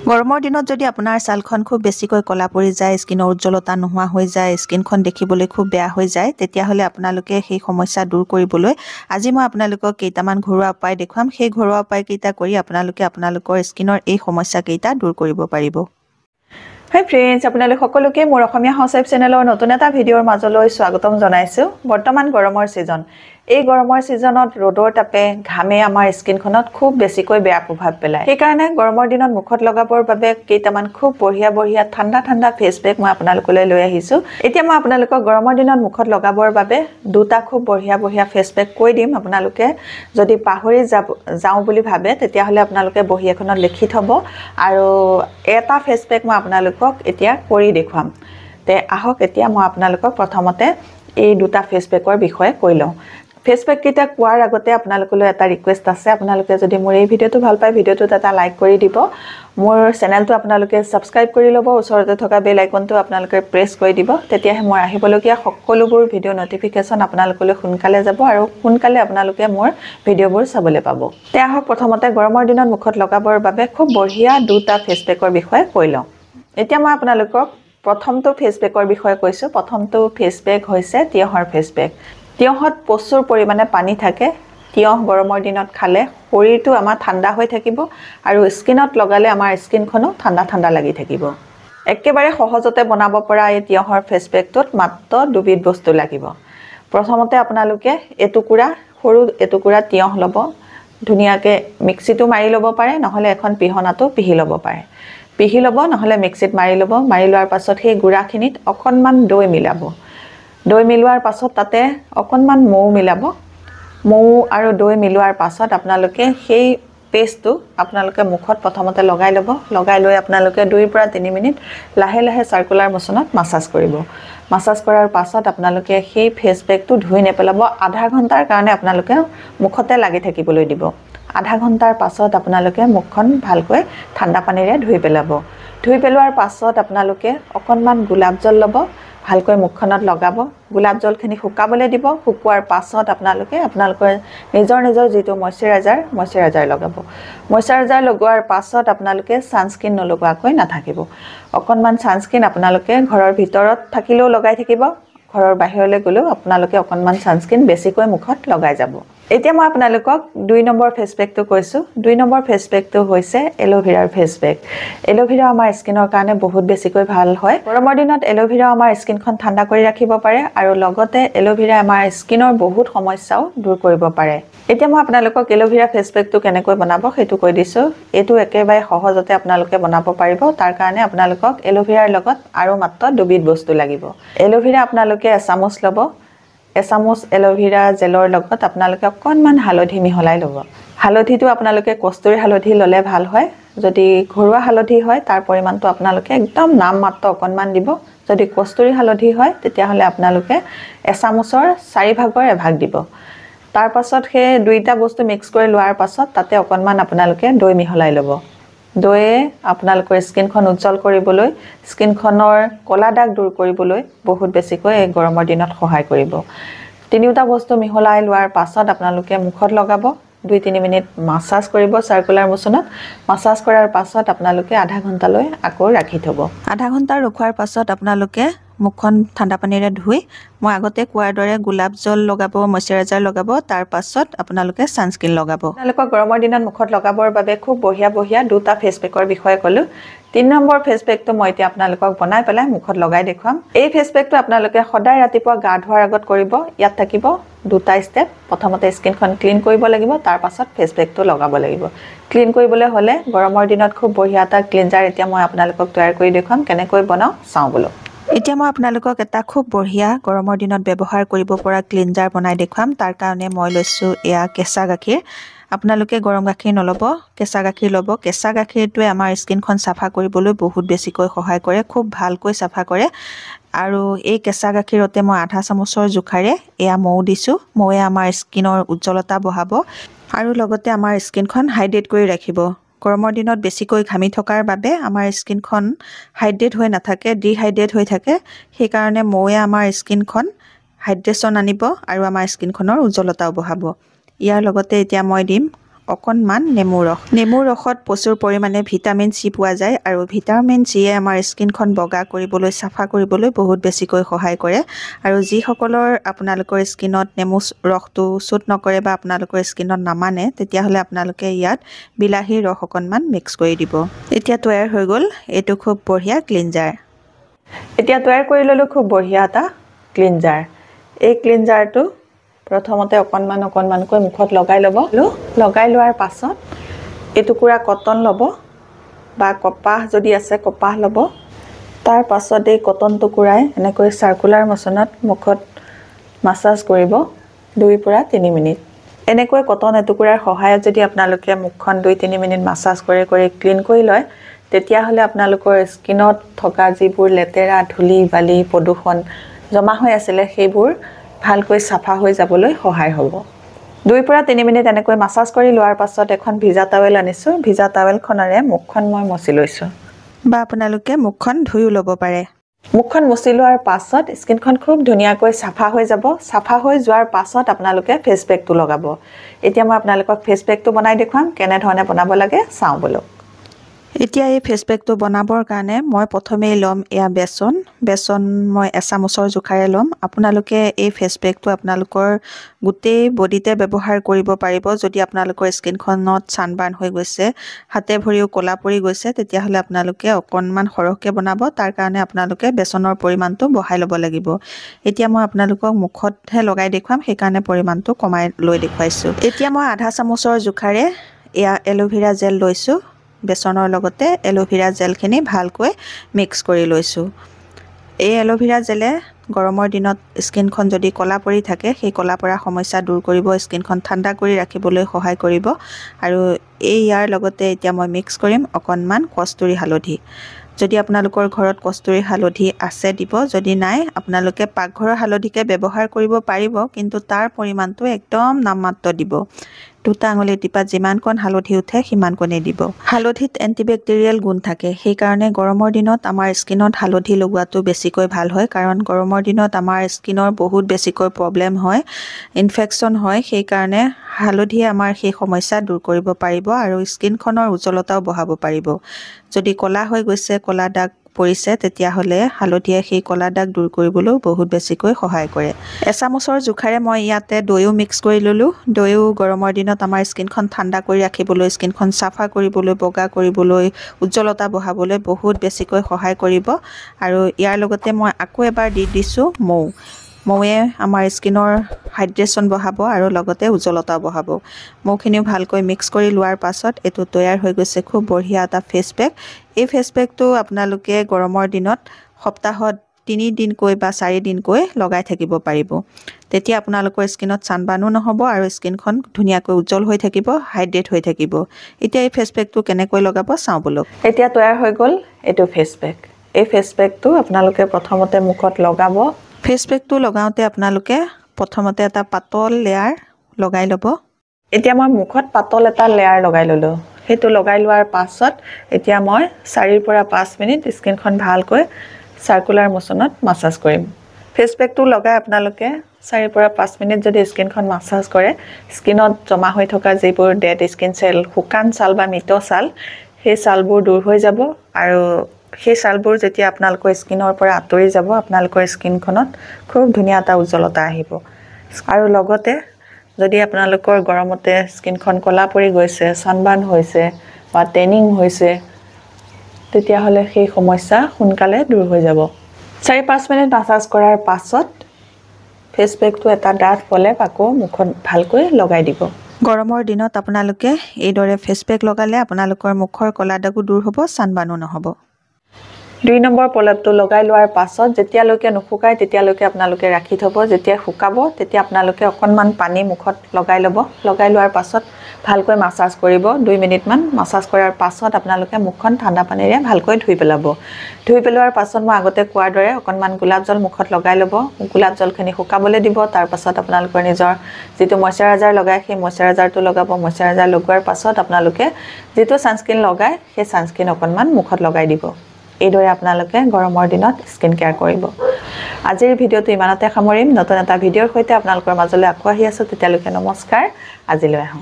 গৰমৰ দিনত যদি আপোনাৰ ছালখন খুব বেছিকৈ কলা পৰি যায়, স্কিনৰ উজ্জ্বলতা নোহোৱা হৈ যায়, স্কিনখন দেখিবলৈ খুব বেয়া হৈ যায়, তেতিয়াহ'লে আপোনালোকে সেই সমস্যা দূৰ কৰিবলৈ আজি মই আপোনালোকক কেইটামান ঘৰুৱা উপায় দেখুৱাম। সেই ঘৰুৱা উপায়কেইটা কৰি আপোনালোকে আপোনালোকৰ স্কিনৰ এই সমস্যাকেইটা দূৰ কৰিব পাৰিব। হাই ফ্ৰেণ্ডছ, আপোনালোক সকলোকে মোৰ অসমীয়া হাউচৱাইফ চেনেলৰ নতুন এটা ভিডিঅ'ৰ মাজলৈ স্বাগতম জনাইছোঁ। বৰ্তমান গৰমৰ ছিজন। এই গৰমৰ ছিজনত ৰ'দৰ তাপে ঘামে আমাৰ স্কিনখনত খুব বেছিকৈ বেয়া প্ৰভাৱ পেলায়। সেইকাৰণে গৰমৰ দিনত মুখত লগাবৰ বাবে কেইটামান খুব বঢ়িয়া ঠাণ্ডা ফেচ পেক মই আপোনালোকলৈ লৈ আহিছোঁ। এতিয়া মই আপোনালোকক গৰমৰ দিনত মুখত লগাবৰ বাবে দুটা খুব বঢ়িয়া ফেচ পেক কৈ দিম। আপোনালোকে যদি পাহৰি যাওঁ বুলি ভাবে তেতিয়াহ'লে আপোনালোকে বহী এখনত লিখি থ'ব আৰু এটা ফেচ পেক মই আপোনালোকক এতিয়া কৰি দেখুৱাম। তে আহক এতিয়া মই আপোনালোকক প্ৰথমতে এই দুটা ফেচ পেকৰ বিষয়ে কৈ লওঁ। ফেচ পেক কেইটা কোৱাৰ আগতে আপোনালোকলৈ এটা ৰিকুৱেষ্ট আছে। আপোনালোকে যদি মোৰ এই ভিডিঅ'টো ভাল পায়, ভিডিঅ'টোত এটা লাইক কৰি দিব। মোৰ চেনেলটো আপোনালোকে ছাবস্ক্ৰাইব কৰি ল'ব। ওচৰতে থকা বেল আইকনটো আপোনালোকে প্ৰেছ কৰি দিব। তেতিয়াহে মই আহিবলগীয়া সকলোবোৰ ভিডিঅ' নটিফিকেশ্যন আপোনালোকলৈ সোনকালে যাব আৰু সোনকালে আপোনালোকে মোৰ ভিডিঅ'বোৰ চাবলৈ পাব। তে আহক প্ৰথমতে গৰমৰ দিনত মুখত লগাবৰ বাবে খুব বঢ়িয়া দুটা ফেচ পেকৰ বিষয়ে কৈ লওঁ। এতিয়া মই আপোনালোকক প্ৰথমটো ফেচ পেকৰ বিষয়ে কৈছোঁ। প্ৰথমটো ফেচ পেক হৈছে তিয়হৰ ফেচ পেক। তিয়হত প্ৰচুৰ পৰিমাণে পানী থাকে। তিয়হ গৰমৰ দিনত খালে শৰীৰটো আমাৰ ঠাণ্ডা হৈ থাকিব আৰু স্কিনত লগালে আমাৰ স্কিনখনো ঠাণ্ডা লাগি থাকিব। একেবাৰে সহজতে বনাব পৰা এই তিয়হৰ ফেচ পেকটোত মাত্ৰ দুবিধ বস্তু লাগিব। প্ৰথমতে আপোনালোকে সৰু এটুকুৰা তিয়হ ল'ব। ধুনীয়াকৈ মিক্সিটো মাৰি ল'ব পাৰে, নহ'লে এখন পিহনাটো পিহি ল'ব পাৰে। পিহি ল'ব, নহ'লে মিক্সিত মাৰি ল'ব। মাৰি লোৱাৰ পাছত সেই গুড়াখিনিত অকণমান দৈ মিলাব। দৈ মিলোৱাৰ পাছত তাতে অকণমান মৌ মিলাব। মৌ আৰু দৈ মিলোৱাৰ পাছত আপোনালোকে সেই পেষ্টটো আপোনালোকে মুখত প্ৰথমতে লগাই ল'ব। লগাই লৈ আপোনালোকে 2 পৰা 3 মিনিট লাহে চাৰ্কুলাৰ মোচনত মাছাজ কৰিব। মাছাজ কৰাৰ পাছত আপোনালোকে সেই ফেচ পেকটো ধুই নেপেলাব। আধা ঘণ্টাৰ কাৰণে আপোনালোকে মুখতে লাগি থাকিবলৈ দিব। আধা ঘণ্টাৰ পাছত আপোনালোকে মুখখন ভালকৈ ঠাণ্ডা পানীৰে ধুই পেলাব। ধুই পেলোৱাৰ পাছত আপোনালোকে অকণমান গোলাপ জল ল'ব, ভালকৈ মুখখনত লগাব। গোলাপ জলখিনি শুকাবলৈ দিব। শুকোৱাৰ পাছত আপোনালোকৰ নিজৰ যিটো মইশ্চাৰাইজাৰ লগাব। মইশ্চাৰাইজাৰ লগোৱাৰ পাছত আপোনালোকে ছানস্ক্ৰীন নলগোৱাকৈ নাথাকিব। অকণমান ছানস্ক্ৰীন আপোনালোকে ঘৰৰ ভিতৰত থাকিলেও লগাই থাকিব, ঘৰৰ বাহিৰলৈ গ'লেও আপোনালোকে অকণমান ছানস্ক্ৰীন বেছিকৈ মুখত লগাই যাব। এতিয়া মই আপোনালোকক 2 নম্বৰ ফেচ পেকটো কৈছোঁ। 2 নম্বৰ ফেচ পেকটো হৈছে এল'ভেৰাৰ ফেচ পেক। এল'ভেৰা আমাৰ স্কিনৰ কাৰণে বহুত বেছিকৈ ভাল হয়। গৰমৰ দিনত এল'ভেৰা আমাৰ স্কিনখন ঠাণ্ডা কৰি ৰাখিব পাৰে আৰু লগতে এল'ভেৰা আমাৰ স্কিনৰ বহুত সমস্যাও দূৰ কৰিব পাৰে। এতিয়া মই আপোনালোকক এল'ভেৰা ফেচ পেকটো কেনেকৈ বনাব সেইটো কৈ দিছোঁ। এইটো একেবাৰে সহজতে আপোনালোকে বনাব পাৰিব। তাৰ কাৰণে আপোনালোকক এল'ভেৰাৰ লগত আৰু মাত্ৰ দুবিধ বস্তু লাগিব। এল'ভেৰা আপোনালোকে এচামুচ ল'ব। এচামুচ এল'ভেৰা জেলৰ লগত আপোনালোকে অকণমান হালধি মিহলাই ল'ব। হালধিটো আপোনালোকে কষ্টুৰি হালধি ল'লে ভাল হয়। যদি ঘৰুৱা হালধি হয় তাৰ পৰিমাণটো আপোনালোকে একদম নামমাত্ৰ অকণমান দিব। যদি কষ্টুৰি হালধি হয় তেতিয়াহ'লে আপোনালোকে এচামুচৰ 4 ভাগৰ 1 ভাগ দিব। তাৰ পাছত সেই দুইটা বস্তু মিক্স কৰি লোৱাৰ পাছত তাতে অকণমান আপোনালোকে দৈ মিহলাই ল'ব। দৈয়ে আপোনালোকৰ স্কিনখন উজ্জ্বল কৰিবলৈ, স্কিনখনৰ ক'লা দাগ দূৰ কৰিবলৈ বহুত বেছিকৈ এই গৰমৰ দিনত সহায় কৰিব। তিনিওটা বস্তু মিহলাই লোৱাৰ পাছত আপোনালোকে মুখত লগাব। 2-3 মিনিট মাছাজ কৰিব চাৰ্কুলাৰ মোচনত। মাছাজ কৰাৰ পাছত আপোনালোকে আধা ঘণ্টালৈ আকৌ ৰাখি থ'ব। আধা ঘণ্টা ৰখোৱাৰ পাছত আপোনালোকে মুখখন ঠাণ্ডা পানীৰে ধুই মই আগতে কোৱাৰ দৰে গোলাপ জল লগাব, মইশ্চাৰাইজাৰ লগাব, তাৰ পাছত আপোনালোকে ছানস্ক্ৰীন লগাব। আপোনালোকক গৰমৰ দিনত মুখত লগাবৰ বাবে খুব বঢ়িয়া দুটা ফেচ পেকৰ বিষয়ে ক'লোঁ। 3 নম্বৰ ফেচ পেকটো মই এতিয়া আপোনালোকক বনাই পেলাই মুখত লগাই দেখুৱাম। এই ফেচ পেকটো আপোনালোকে সদায় ৰাতিপুৱা গা ধোৱাৰ আগত কৰিব। ইয়াত থাকিব দুটা ষ্টেপ। প্ৰথমতে স্কিনখন ক্লিন কৰিব লাগিব, তাৰ পাছত ফেচ পেকটো লগাব লাগিব। ক্লিন কৰিবলৈ হ'লে গৰমৰ দিনত খুব বঢ়িয়া এটা ক্লিনজাৰ এতিয়া মই আপোনালোকক তৈয়াৰ কৰি দেখুৱাম। কেনেকৈ বনাওঁ চাওঁ বোলো। এতিয়া মই আপোনালোকক এটা খুব বঢ়িয়া গৰমৰ দিনত ব্যৱহাৰ কৰিব পৰা ক্লিনজাৰ বনাই দেখুৱাম। তাৰ কাৰণে মই লৈছোঁ এয়া কেঁচা গাখীৰ। আপোনালোকে গৰম গাখীৰ নল'ব, কেঁচা গাখীৰ ল'ব। কেঁচা গাখীৰটোৱে আমাৰ স্কিনখন চাফা কৰিবলৈ বহুত বেছিকৈ সহায় কৰে, খুব ভালকৈ চাফা কৰে। আৰু এই কেঁচা গাখীৰতে মই আধা চামুচৰ জোখাৰে এয়া মৌ দিছোঁ। মৌৱে আমাৰ স্কিনৰ উজ্জ্বলতা বঢ়াব আৰু লগতে আমাৰ স্কিনখন হাইড্ৰেট কৰি ৰাখিব। গৰমৰ দিনত বেছিকৈ ঘামি থকাৰ বাবে আমাৰ স্কিনখন হাইড্ৰেট হৈ নাথাকে, ডিহাইড্ৰেট হৈ থাকে। সেইকাৰণে মৌৱে আমাৰ স্কিনখন হাইড্ৰেশ্যন আনিব আৰু আমাৰ স্কিনখনৰ উজ্জ্বলতাও বঢ়াব। ইয়াৰ লগতে এতিয়া মই দিম অকণমান নেমুৰ ৰসত প্ৰচুৰ পৰিমাণে ভিটামিন চি পোৱা যায় আৰু ভিটামিন চিয়ে আমাৰ স্কিনখন বগা কৰিবলৈ চাফা কৰিবলৈ বহুত বেছিকৈ সহায় কৰে আৰু যিসকলৰ আপোনালোকৰ স্কিনত নেমু ৰসটো চুট নকৰে বা আপোনালোকৰ স্কিনত নামানে তেতিয়াহ'লে আপোনালোকে ইয়াত বিলাহীৰ ৰস অকণমান মিক্স কৰি দিব এতিয়া তৈয়াৰ হৈ গ'ল এইটো খুব বঢ়িয়া ক্লিনজাৰ এতিয়া তৈয়াৰ কৰি ল'লো খুব বঢ়িয়া এটা ক্লিনজাৰ এই ক্লিনজাৰটো প্ৰথমতে অকণমানকৈ মুখত লগাই ল'ব লগাই লোৱাৰ পাছত এটুকুৰা কটন ল'ব বা কপাহ যদি আছে কপাহ ল'ব তাৰ পাছত এই কটন টুকুৰাই এনেকৈ সাৰ্কুলাৰ মোচনত মুখত মাসাজ কৰিব 2 পৰা 3 মিনিট এনেকৈ কটন এটুকুৰাৰ সহায়ত যদি আপোনালোকে মুখখন 2-3 মিনিট মাসাজ কৰি ক্লিন কৰি লয় তেতিয়াহ'লে আপোনালোকৰ স্কিনত থকা যিবোৰ লেতেৰা ধূলি বালি প্ৰদূষণ জমা হৈ আছিল সেইবোৰ ভালকৈ সাফা হৈ যাবলৈ সহায় হ'ব 2 পৰা 3 মিনিট এনেকৈ মাসাজ কৰি লোৱাৰ পাছত এখন ভিজা টাৱেল আনিছো ভিজা টাৱেলখনৰে মুখখন মই মচি লৈছো বা আপোনালোকে মুখখন ধুই ল'ব পাৰে মুখখন মচি লোৱাৰ পাছত স্কিনখন খুব ধুনীয়াকৈ সাফা হৈ যাব সাফা হৈ যোৱাৰ পাছত আপোনালোকে ফেস পেকটো লগাব এতিয়া মই আপোনালোকক ফেস পেকটো বনাই দেখুৱাম কেনে ধৰণে বনাব লাগে চাও বলক এতিয়া এই ফেস পেকটো বনাবৰ কাৰণে মই প্ৰথমে লম এয়া বেসন মই এচামুচৰ জোখাৰে লম আপোনালোকে এই ফেস পেকটো আপোনালোকৰ গুটেই বডিতে ব্যৱহাৰ কৰিব পাৰিব যদি আপোনালোকৰ স্কিনখনত সানবাৰ্ন হৈ গৈছে হাতে ভৰিও কলা পৰি গৈছে তেতিয়াহ'লে আপোনালোকে অকণমান সৰহকৈ বনাব তাৰ কাৰণে আপোনালোকে বেসনৰ পৰিমাণটো বঢ়াই ল'ব লাগিব এতিয়া মই আপোনালোকক মুখতহে লগাই দেখুৱাম সেই কাৰণে পৰিমাণটো কমাই লৈ দেখুৱাইছো এতিয়া মই আধা চামুচৰ জোখাৰে এয়া এলোভেৰা জেল লৈছো বেসনৰ লগতে এলোভেৰা জেলখিনি ভালকৈ মিক্স কৰি লৈছো এই এলোভেৰা জেলে গৰমৰ দিনত স্কিনখন যদি কলা পৰি থাকে সেই কলা পৰা সমস্যা দূৰ কৰিব স্কিনখন ঠাণ্ডা কৰি ৰাখিবলৈ সহায় কৰিব আৰু এই ইয়াৰ লগতে এতিয়া মই মিক্স কৰিম অকণমান কস্তুৰী হালধি যদি আপোনালোকৰ ঘৰত কস্তুৰী হালধি আছে দিব যদি নাই আপোনালোকে পাকঘৰৰ হালধিকে ব্যৱহাৰ কৰিব পাৰিব কিন্তু তাৰ পৰিমাণটো একদম নামমাত্ৰ দিব দুটা আঙুলি টিপাত যিমানকণ হালধি উঠে সিমানকণে দিব হালধিত এন্টিবেক্টেৰিয়েল গুণ থাকে সেই কাৰণে গৰমৰ দিনত আমাৰ স্কিনত হালধি লগোৱাটো বেছিকৈ ভাল হয় কাৰণ গৰমৰ দিনত আমাৰ স্কিনৰ বহুত বেছিকৈ প্ৰবলেম হয় ইনফেকচন হয় সেই কাৰণে হালধিয়ে আমাৰ সেই সমস্যা দূৰ কৰিব পাৰিব আৰু স্কিনখনৰ উজ্জ্বলতাও বঢ়াব পাৰিব যদি কলা হৈ গৈছে কলা দাগ পৰিছে তেতিয়াহ'লে হালধিয়ে সেই কলা দাগ দূৰ কৰিবলৈ বহুত বেছিকৈ সহায় কৰে এচামুচৰ জোখাৰে মই ইয়াতে দৈও মিক্স কৰি ললো দৈও গৰমৰ দিনত আমাৰ স্কিনখন ঠাণ্ডা কৰি ৰাখিবলৈ স্কিনখন সাফা কৰিবলৈ বগা কৰিবলৈ উজ্জ্বলতা বঢ়াবলৈ বহুত বেছিকৈ সহায় কৰিব আৰু ইয়াৰ লগতে মই আকৌ এবাৰ দি দিছো মৌৱে আমাৰ স্কিনৰ হাইড্ৰেশ্যন বঢ়াব আৰু লগতে উজ্জ্বলতা বঢ়াব মৌখিনিও ভালকৈ মিক্স কৰি লোৱাৰ পাছত এটো তৈয়াৰ হৈ গৈছে খুব বঢ়িয়া এটা ফেস পেক এই ফেস পেকটো আপোনালোকে গৰমৰ দিনত সপ্তাহত 3 দিনকৈ বা 4 দিনকৈ লগাই থাকিব পাৰিব তেতিয়া আপোনালোকৰ স্কিনত সানবাৰ্নো নহব আৰু স্কিনখন ধুনীয়াকৈ উজ্জ্বল হৈ থাকিব হাইড্ৰেট হৈ থাকিব এতিয়া এই ফেস পেকটো কেনেকৈ লগাব চাও বলক এতিয়া তৈয়াৰ হৈ গ'ল এটো ফেস পেক এই ফেস পেকটো আপোনালোকে প্ৰথমতে মুখত লগাব ফেস পেকটো লগাওতে আপোনালোকে প্ৰথমতে এটা পাতল লেয়াৰ লগাই ল'ব এতিয়া মই মুখত পাতল এটা লেয়াৰ লগাই ললো হেতু লগাই লোৱাৰ পাছত এতিয়া মই 4 পৰা 5 মিনিট স্কিনখন ভালকৈ সাৰ্কুলাৰ মোচনত মাসাজ কৰিম ফেস পেকটো লগাই আপোনালোকে 4 পৰা 5 মিনিট যদি স্কিনখন মাসাজ কৰে স্কিনত জমা হৈ থকা যিবোৰ ডেড স্কিন সেল হুকান সাল বা মৃত সাল সেই সালবোৰ দূৰ হৈ যাব আৰু সেই সালবোৰ যেতিয়া আপোনালোকৰ স্কিনৰ পৰা আঁতৰি যাব আপোনালোকৰ স্কিনখনত খুব ধুনীয়া এটা উজ্জ্বলতা আহিব আৰু লগতে যদি আপোনালোকৰ গৰমতে স্কিনখন কলা পৰি গৈছে সানবাৰ্ন হৈছে বা টেনিং হৈছে তেতিয়াহ'লে সেই সমস্যা সোনকালে দূৰ হৈ যাব 4-5 মিনিট মাসাজ কৰাৰ পাছত ফেস পেকটো এটা ডাঠ প্ৰলেপ আকৌ মুখত ভালকৈ লগাই দিব গৰমৰ দিনত আপোনালোকে এইদৰে ফেস পেক লগালে আপোনালোকৰ মুখৰ কলা দাগো দূৰ হ'ব সানবাৰ্নো নহব 2 নম্বৰ প্ৰলেপটো লগাই লোৱাৰ পাছত যেতিয়ালৈকে নুশুকায় তেতিয়ালৈকে আপোনালোকে ৰাখি থব যেতিয়া শুকাব তেতিয়া আপোনালোকে অকণমান পানী মুখত লগাই ল'ব লগাই লোৱাৰ পাছত ভালকৈ মাসাজ কৰিব 2 মিনিট মান মাসাজ কৰাৰ পাছত আপোনালোকে মুখখন ঠাণ্ডা পানীৰে ভালকৈ ধুই পেলাব ধুই পেলোৱাৰ পাছত মই আগতে কোৱাৰ দৰে অকণমান গোলাপ জল মুখত লগাই ল'ব গোলাপ জলখিনি শুকাবলৈ দিব তাৰ পাছত আপোনালোকৰ নিজৰ যেটো ময়শ্চাৰাইজাৰ লগায় সেই ময়শ্চাৰাইজাৰটো লগাব ময়শ্চাৰাইজাৰ লগোৱাৰ পাছত আপোনালোকে যেটো সানস্ক্ৰিন লগায় সেই সানস্ক্ৰিন অকণমান মুখত লগাই দিব এইদৰে আপোনালোকে গৰমৰ দিনত স্কিন কেয়াৰ কৰিব আজিৰ ভিডিওটো ইমানতে সামৰিম নতুন এটা ভিডিওৰ সৈতে আপোনালোকৰ মাজলৈ আকৌ আহি আছো তেতিয়ালৈকে নমস্কাৰ আজিলৈ আহো